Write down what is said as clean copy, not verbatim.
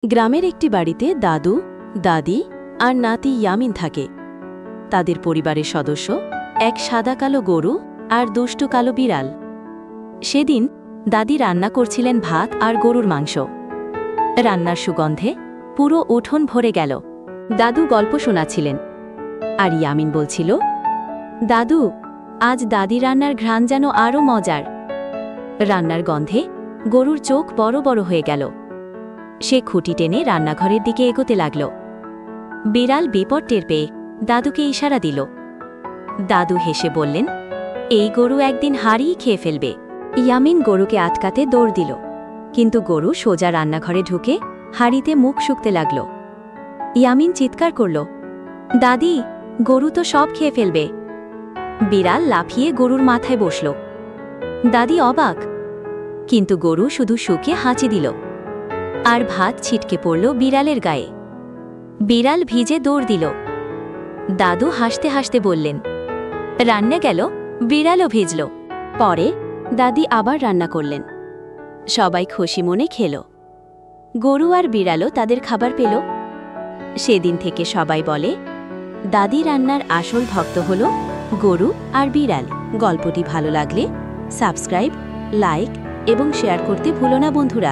গ্রামের একটি বাড়িতে দাদু, দাদি আর নাতি ইয়ামিন থাকে। তাদের পরিবারের সদস্য এক সাদা কালো গরু আর দুষ্টু কালো বিড়াল। সেদিন দাদি রান্না করছিলেন ভাত আর গরুর মাংস। রান্নার সুগন্ধে পুরো উঠোন ভরে গেল। দাদু গল্প শোনাচ্ছিলেন আর ইয়ামিন বলছিল, দাদু, আজ দাদি রান্নার ঘ্রাণ যেন আরও মজার। রান্নার গন্ধে গরুর চোখ বড় বড় হয়ে গেল। সে খুঁটি টেনে রান্নাঘরের দিকে এগোতে লাগল। বিড়াল বিপদ টের পেয়ে দাদুকে ইশারা দিল। দাদু হেসে বললেন, এই গরু একদিন হাড়িই খেয়ে ফেলবে। ইয়ামিন গরুকে আটকাতে দৌড় দিল, কিন্তু গরু সোজা রান্নাঘরে ঢুকে হাড়িতে মুখ শুকতে লাগল। ইয়ামিন চিৎকার করল, দাদি, গরু তো সব খেয়ে ফেলবে। বিড়াল লাফিয়ে গরুর মাথায় বসল। দাদি অবাক, কিন্তু গরু শুধু শুকে হাঁচি দিল আর ভাত ছিটকে পড়ল বিড়ালের গায়ে। বিড়াল ভিজে দৌড় দিল। দাদু হাসতে হাসতে বললেন, রান্না গেল, বিড়ালও ভিজল। পরে দাদি আবার রান্না করলেন। সবাই খুশি মনে খেল। গরু আর বিড়ালও তাদের খাবার পেল। সেদিন থেকে সবাই বলে, দাদি রান্নার আসল ভক্ত হল গরু আর বিড়াল। গল্পটি ভালো লাগলে সাবস্ক্রাইব, লাইক এবং শেয়ার করতে ভুলো না বন্ধুরা।